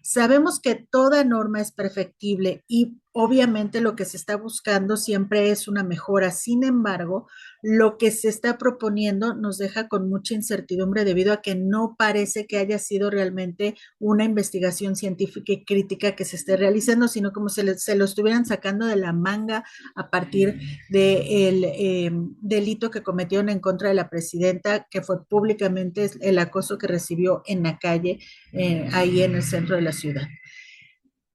Sabemos que toda norma es perfectible y obviamente lo que se está buscando siempre es una mejora. Sin embargo, lo que se está proponiendo nos deja con mucha incertidumbre debido a que no parece que haya sido realmente una investigación científica y crítica que se esté realizando, sino como se lo estuvieran sacando de la manga a partir del delito que cometieron en contra de la presidenta, que fue públicamente el acoso que recibió en la calle, ahí en el centro de la ciudad.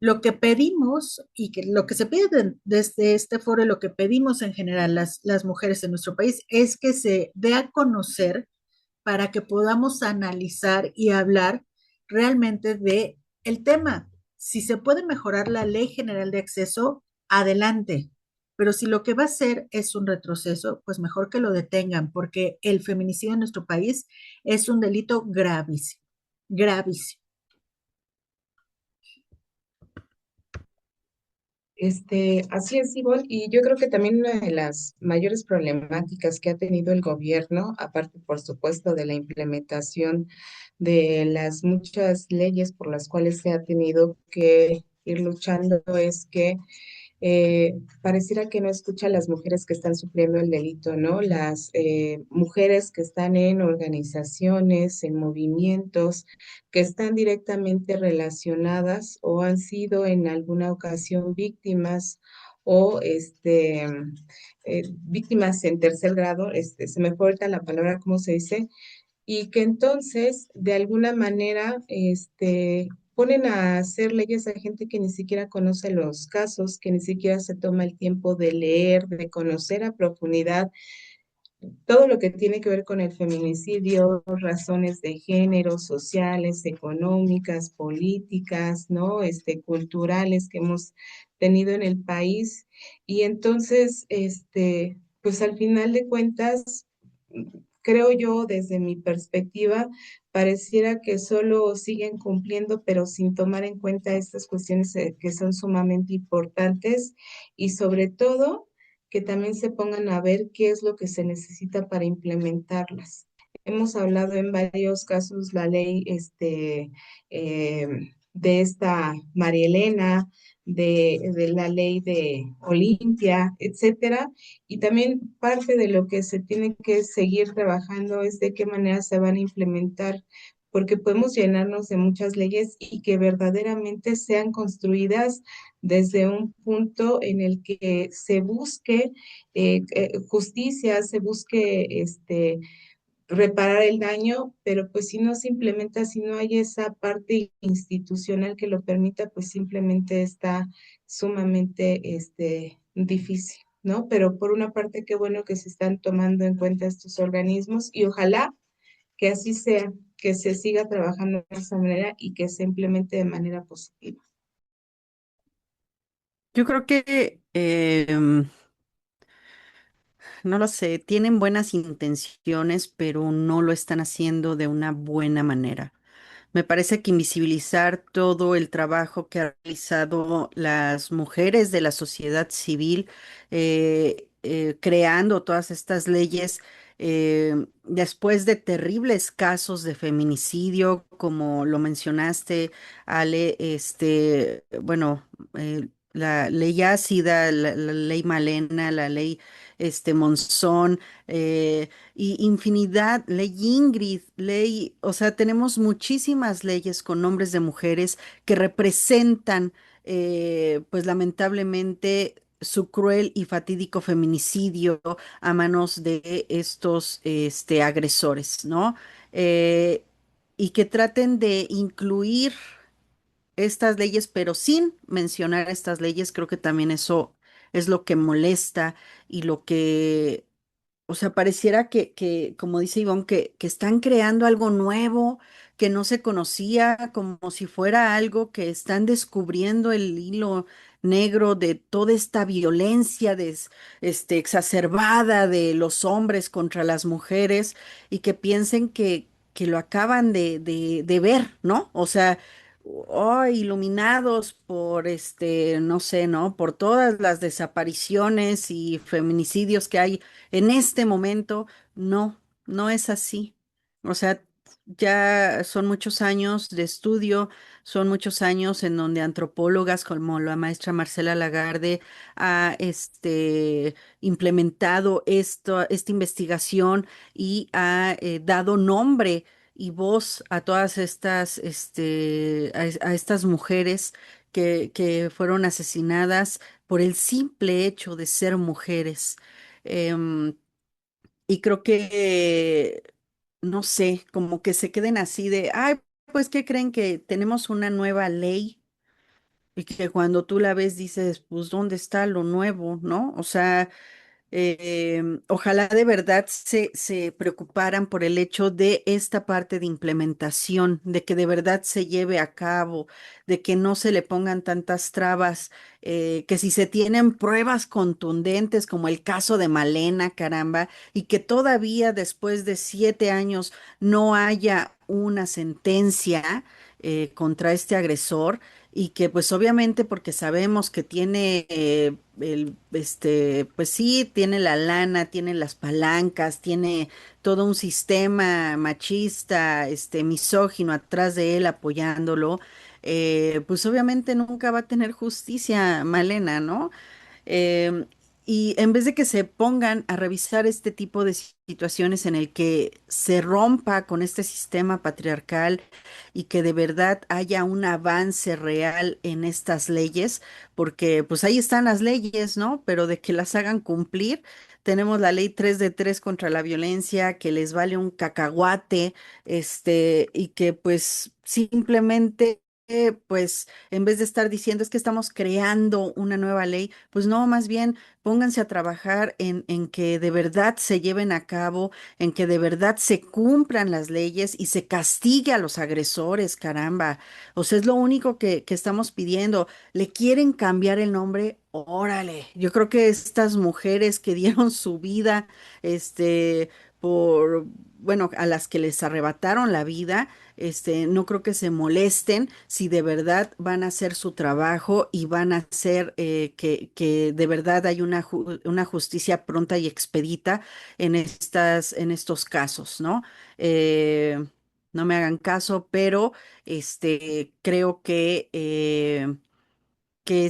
Lo que pedimos y que lo que se pide desde este foro, lo que pedimos en general las mujeres en nuestro país es que se dé a conocer para que podamos analizar y hablar realmente de el tema. Si se puede mejorar la Ley General de Acceso, adelante. Pero si lo que va a hacer es un retroceso, pues mejor que lo detengan, porque el feminicidio en nuestro país es un delito gravísimo, gravísimo. Así es, Ivonne, y yo creo que también una de las mayores problemáticas que ha tenido el gobierno, aparte, por supuesto, de la implementación de las muchas leyes por las cuales se ha tenido que ir luchando, es que pareciera que no escucha a las mujeres que están sufriendo el delito, ¿no? Las mujeres que están en organizaciones, en movimientos, que están directamente relacionadas o han sido en alguna ocasión víctimas o víctimas en tercer grado, se me fue ahorita la palabra, ¿cómo se dice? Y que entonces, de alguna manera, ponen a hacer leyes a gente que ni siquiera conoce los casos, que ni siquiera se toma el tiempo de leer, de conocer a profundidad todo lo que tiene que ver con el feminicidio, razones de género, sociales, económicas, políticas, ¿no? Culturales que hemos tenido en el país. Y entonces, pues al final de cuentas, creo yo, desde mi perspectiva, pareciera que solo siguen cumpliendo, pero sin tomar en cuenta estas cuestiones que son sumamente importantes y sobre todo que también se pongan a ver qué es lo que se necesita para implementarlas. Hemos hablado en varios casos la ley eh, de esta María Elena, de la ley de Olimpia, etcétera, y también parte de lo que se tiene que seguir trabajando es de qué manera se van a implementar, porque podemos llenarnos de muchas leyes y que verdaderamente sean construidas desde un punto en el que se busque justicia, se busque reparar el daño, pero pues si no se implementa, si no hay esa parte institucional que lo permita, pues simplemente está sumamente difícil, ¿no? Pero por una parte, qué bueno que se están tomando en cuenta estos organismos y ojalá que así sea, que se siga trabajando de esa manera y que se implemente de manera positiva. Yo creo que no lo sé, tienen buenas intenciones, pero no lo están haciendo de una buena manera. Me parece que invisibilizar todo el trabajo que han realizado las mujeres de la sociedad civil, creando todas estas leyes, después de terribles casos de feminicidio, como lo mencionaste, Ale, la ley ácida, la ley Malena, la ley Monzón, y infinidad, ley Ingrid, ley, o sea, tenemos muchísimas leyes con nombres de mujeres que representan, pues lamentablemente, su cruel y fatídico feminicidio a manos de estos, agresores, ¿no? Eh, y que traten de incluir estas leyes, pero sin mencionar estas leyes, creo que también eso es lo que molesta y lo que, o sea, pareciera como dice Ivonne, que están creando algo nuevo que no se conocía, como si fuera algo que están descubriendo el hilo negro de toda esta violencia exacerbada de los hombres contra las mujeres y que piensen que lo acaban de ver, ¿no? O sea, iluminados por no sé, ¿no? Por todas las desapariciones y feminicidios que hay en este momento, no, no es así. O sea, ya son muchos años de estudio, son muchos años en donde antropólogas como la maestra Marcela Lagarde ha implementado esta investigación y ha dado nombre y voz a todas estas, a estas mujeres que fueron asesinadas por el simple hecho de ser mujeres. Em, y creo que, no sé, como que se queden así de, ay, pues, ¿qué creen que tenemos una nueva ley? Y que cuando tú la ves dices, pues, ¿dónde está lo nuevo, no? O sea, ojalá de verdad se preocuparan por el hecho de esta parte de implementación, de que de verdad se lleve a cabo, de que no se le pongan tantas trabas, que si se tienen pruebas contundentes, como el caso de Malena, caramba, y que todavía después de 7 años no haya una sentencia contra este agresor, y que pues obviamente porque sabemos que tiene pues sí, tiene la lana, tiene las palancas, tiene todo un sistema machista, misógino atrás de él apoyándolo, pues obviamente nunca va a tener justicia, Malena, ¿no? Em, y en vez de que se pongan a revisar este tipo de situaciones en el que se rompa con este sistema patriarcal y que de verdad haya un avance real en estas leyes, porque pues ahí están las leyes, ¿no? Pero de que las hagan cumplir, tenemos la ley 3 de 3 contra la violencia, que les vale un cacahuate, y que pues simplemente pues en vez de estar diciendo es que estamos creando una nueva ley, pues no, más bien pónganse a trabajar en que de verdad se lleven a cabo, en que de verdad se cumplan las leyes y se castigue a los agresores, caramba. O sea, es lo único que estamos pidiendo. ¿Le quieren cambiar el nombre? Órale, yo creo que estas mujeres que dieron su vida, por, bueno, a las que les arrebataron la vida, no creo que se molesten si de verdad van a hacer su trabajo y van a hacer que de verdad hay una justicia pronta y expedita en estos casos, ¿no? No me hagan caso, pero creo que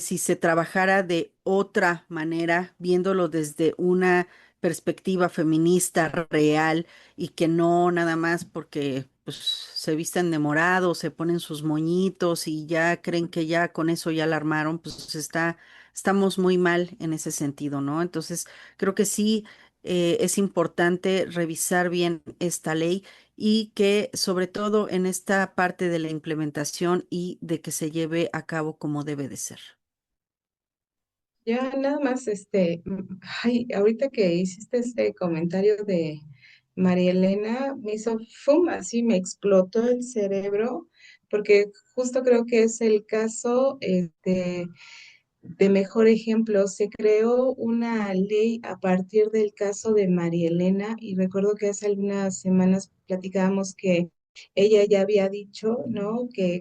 si se trabajara de otra manera, viéndolo desde una perspectiva feminista real y que no nada más porque pues, se visten de morado, se ponen sus moñitos y ya creen que ya con eso ya la armaron, pues estamos muy mal en ese sentido, ¿no? Entonces, creo que sí es importante revisar bien esta ley y que sobre todo en esta parte de la implementación y de que se lleve a cabo como debe de ser. Ya nada más, ay, ahorita que hiciste este comentario de María Elena, me hizo, ¡fum! Así me explotó el cerebro, porque justo creo que es el caso, de mejor ejemplo. Se creó una ley a partir del caso de María Elena y recuerdo que hace algunas semanas platicábamos que ella ya había dicho, ¿no? Que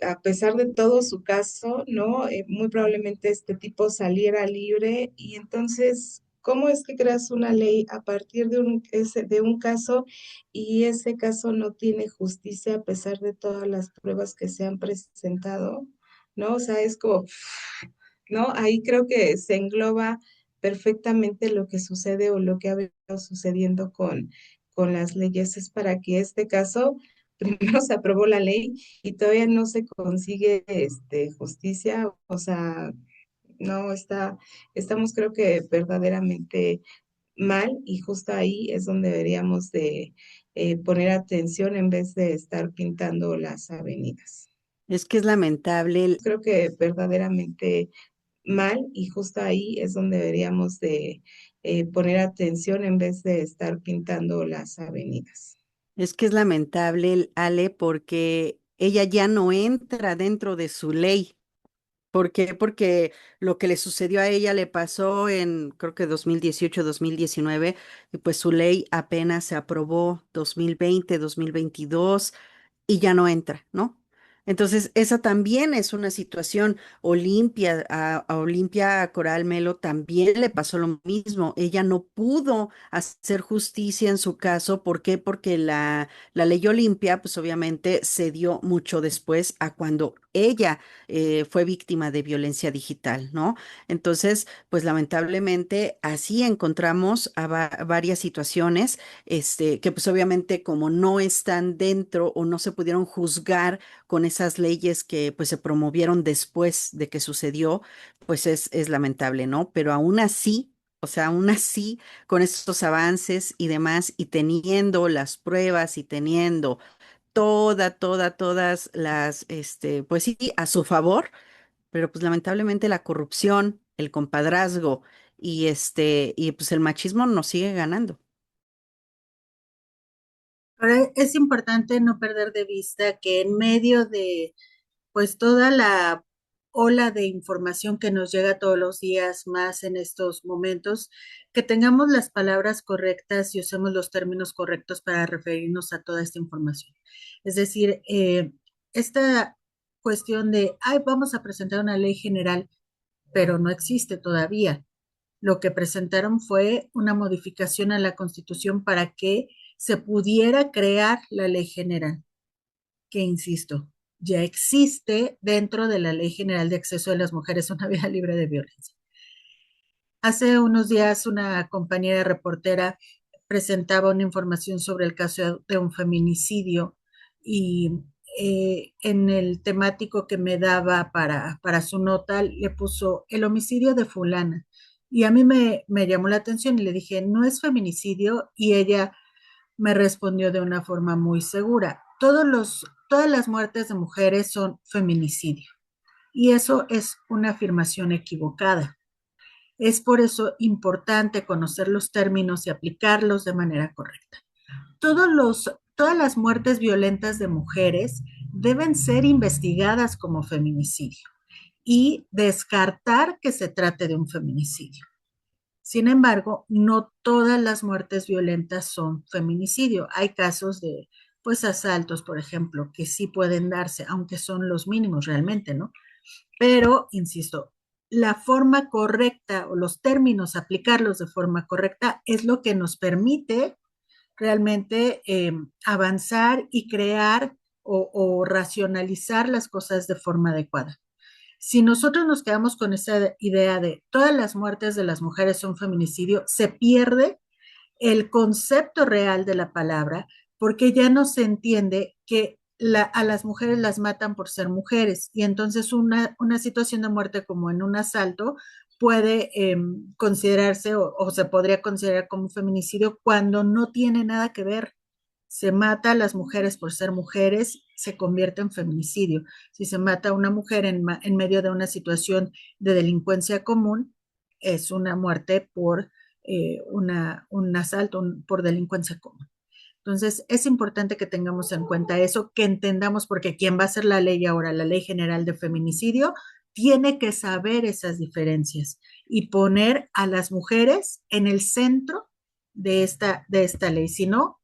a pesar de todo su caso, ¿no? Muy probablemente este tipo saliera libre y entonces, ¿cómo es que creas una ley a partir de un caso y ese caso no tiene justicia a pesar de todas las pruebas que se han presentado? ¿No? O sea, es como, ¿no? Ahí creo que se engloba perfectamente lo que sucede o lo que ha venido sucediendo con las leyes. Es para que este caso, primero se aprobó la ley y todavía no se consigue justicia, o sea, no estamos creo que verdaderamente mal y justo ahí es donde deberíamos de poner atención en vez de estar pintando las avenidas. Es que es lamentable. Creo que verdaderamente mal y justo ahí es donde deberíamos de poner atención en vez de estar pintando las avenidas. Es que es lamentable, Ale, porque ella ya no entra dentro de su ley. ¿Por qué? Porque lo que le sucedió a ella le pasó en, creo que 2018, 2019, y pues su ley apenas se aprobó 2020, 2022 y ya no entra, ¿no? Entonces, esa también es una situación. Olimpia, a Olimpia Coral Melo también le pasó lo mismo. Ella no pudo hacer justicia en su caso. ¿Por qué? Porque la ley Olimpia, pues obviamente se dio mucho después a cuando ella fue víctima de violencia digital, ¿no? Entonces, pues lamentablemente así encontramos a varias situaciones que pues obviamente como no están dentro o no se pudieron juzgar con esas leyes que pues se promovieron después de que sucedió, pues es lamentable, ¿no? Pero aún así, o sea, aún así, con estos avances y demás, y teniendo las pruebas y teniendo todas las, pues sí, a su favor, pero pues lamentablemente la corrupción, el compadrazgo y pues el machismo nos sigue ganando. Ahora es importante no perder de vista que en medio de pues toda la ola de información que nos llega todos los días, más en estos momentos, que tengamos las palabras correctas y usemos los términos correctos para referirnos a toda esta información. Es decir, esta cuestión de, ay, vamos a presentar una ley general, pero no existe todavía. Lo que presentaron fue una modificación a la Constitución para que se pudiera crear la ley general, que insisto, ya existe dentro de la Ley General de Acceso de las Mujeres a una Vida Libre de Violencia. Hace unos días una compañera reportera presentaba una información sobre el caso de un feminicidio y en el temático que me daba para su nota le puso el homicidio de fulana. Y a mí me llamó la atención y le dije, no es feminicidio, y ella me respondió de una forma muy segura. Todas las muertes de mujeres son feminicidio. Y eso es una afirmación equivocada. Es por eso importante conocer los términos y aplicarlos de manera correcta. Todas las muertes violentas de mujeres deben ser investigadas como feminicidio y descartar que se trate de un feminicidio. Sin embargo, no todas las muertes violentas son feminicidio. Hay casos de, pues, asaltos, por ejemplo, que sí pueden darse, aunque son los mínimos realmente, ¿no? Pero, insisto, la forma correcta o los términos, aplicarlos de forma correcta, es lo que nos permite realmente avanzar y crear o racionalizar las cosas de forma adecuada. Si nosotros nos quedamos con esa idea de todas las muertes de las mujeres son feminicidio, se pierde el concepto real de la palabra, porque ya no se entiende que a las mujeres las matan por ser mujeres, y entonces una situación de muerte como en un asalto puede considerarse o se podría considerar como un feminicidio cuando no tiene nada que ver. Se mata a las mujeres por ser mujeres, se convierte en feminicidio. Si se mata a una mujer en medio de una situación de delincuencia común, es una muerte por un asalto, por delincuencia común. Entonces, es importante que tengamos en cuenta eso, que entendamos, porque quien va a hacer la ley ahora, la Ley General de Feminicidio, tiene que saber esas diferencias y poner a las mujeres en el centro de esta ley. Si no,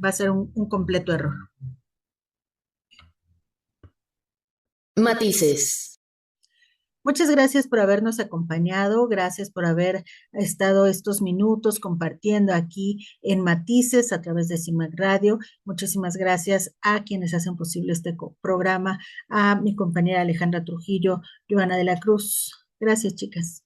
va a ser un completo error. Matices. Muchas gracias por habernos acompañado, gracias por haber estado estos minutos compartiendo aquí en Matices a través de CIMAC Radio. Muchísimas gracias a quienes hacen posible este programa, a mi compañera Alejandra Trujillo, Joana de la Cruz. Gracias, chicas.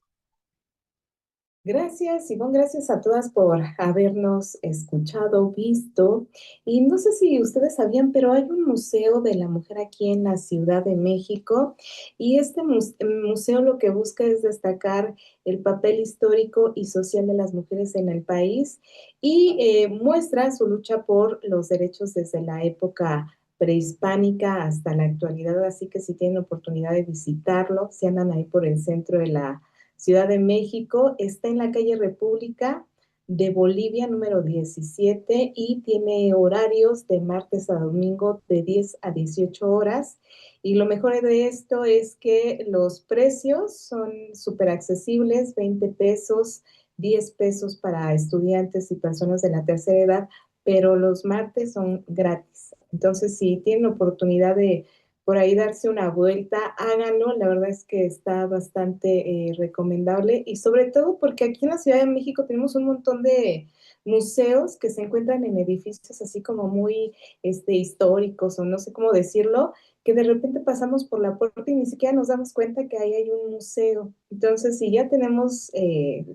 Gracias, Ivonne, gracias a todas por habernos escuchado, visto. Y no sé si ustedes sabían, pero hay un museo de la mujer aquí en la Ciudad de México, y este museo lo que busca es destacar el papel histórico y social de las mujeres en el país, y muestra su lucha por los derechos desde la época prehispánica hasta la actualidad. Así que si tienen oportunidad de visitarlo, si andan ahí por el centro de la Ciudad de México, está en la calle República de Bolivia, número 17, y tiene horarios de martes a domingo de 10 a 18 horas. Y lo mejor de esto es que los precios son súper accesibles, 20 pesos, 10 pesos para estudiantes y personas de la tercera edad, pero los martes son gratis. Entonces, si tienen oportunidad de por ahí darse una vuelta, háganlo. La verdad es que está bastante recomendable, y sobre todo porque aquí en la Ciudad de México tenemos un montón de museos que se encuentran en edificios así como muy históricos, o no sé cómo decirlo, que de repente pasamos por la puerta y ni siquiera nos damos cuenta que ahí hay un museo. Entonces, si ya tenemos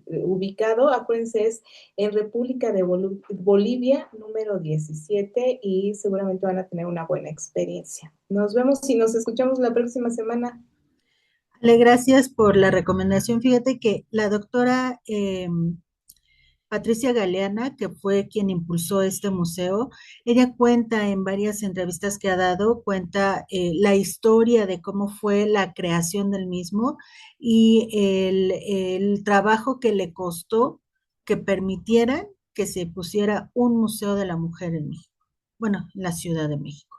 ubicado, acuérdense, es en República de Bolivia, número 17, y seguramente van a tener una buena experiencia. Nos vemos y nos escuchamos la próxima semana. Ale, gracias por la recomendación. Fíjate que la doctora Patricia Galeana, que fue quien impulsó este museo, ella cuenta en varias entrevistas que ha dado, cuenta la historia de cómo fue la creación del mismo y el trabajo que le costó que permitieran que se pusiera un museo de la mujer en México, bueno, en la Ciudad de México.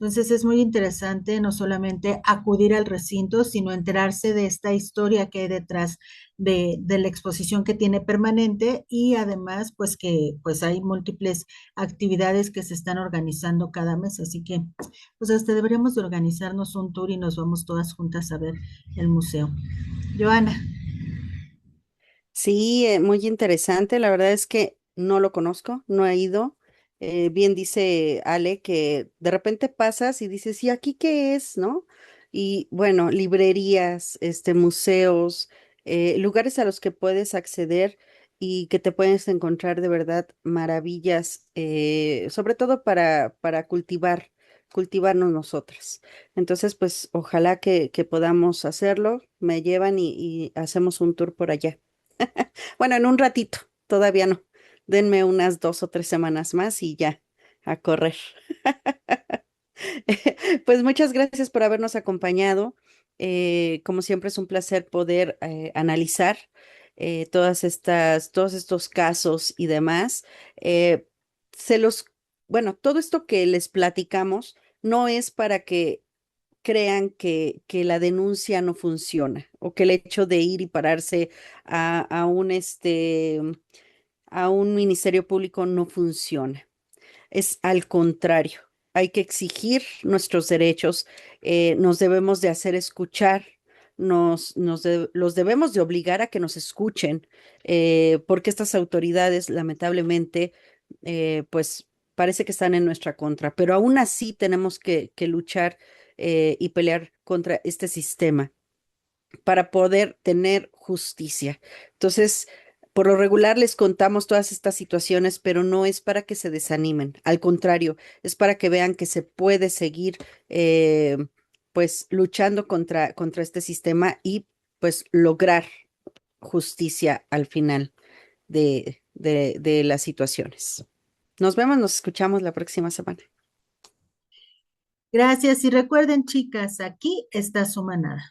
Entonces es muy interesante no solamente acudir al recinto, sino enterarse de esta historia que hay detrás de la exposición que tiene permanente y además pues que pues hay múltiples actividades que se están organizando cada mes, así que pues hasta deberíamos de organizarnos un tour y nos vamos todas juntas a ver el museo. Joana. Sí, muy interesante. La verdad es que no lo conozco, no he ido. Bien dice Ale que de repente pasas y dices, ¿y aquí qué es, no? Y bueno, librerías, museos, lugares a los que puedes acceder y que te puedes encontrar de verdad maravillas, sobre todo para cultivarnos nosotras. Entonces, pues ojalá que podamos hacerlo. Me llevan y hacemos un tour por allá. Bueno, en un ratito, todavía no. Denme unas 2 o 3 semanas más y ya, a correr. Pues muchas gracias por habernos acompañado. Como siempre es un placer poder analizar todos estos casos y demás. Eh, se los, bueno, todo esto que les platicamos no es para que crean que la denuncia no funciona o que el hecho de ir y pararse a a un ministerio público no funciona. Es al contrario, hay que exigir nuestros derechos, nos debemos de hacer escuchar, los debemos de obligar a que nos escuchen, porque estas autoridades lamentablemente, pues parece que están en nuestra contra, pero aún así tenemos que luchar y pelear contra este sistema para poder tener justicia. Entonces, por lo regular les contamos todas estas situaciones, pero no es para que se desanimen, al contrario, es para que vean que se puede seguir pues luchando contra este sistema y pues lograr justicia al final de las situaciones. Nos vemos, nos escuchamos la próxima semana. Gracias y recuerden, chicas, aquí está su manada.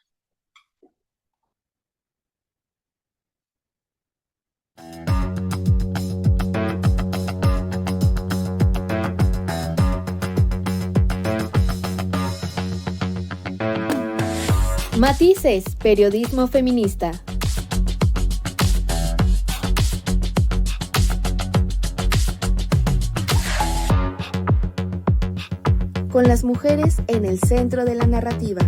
Matices, periodismo feminista. Con las mujeres en el centro de la narrativa.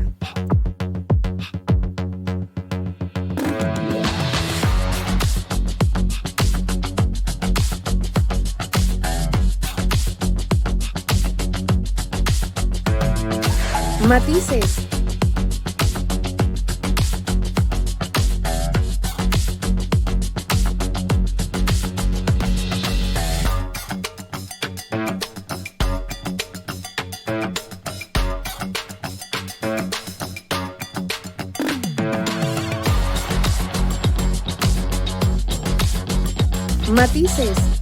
Matices. Matices.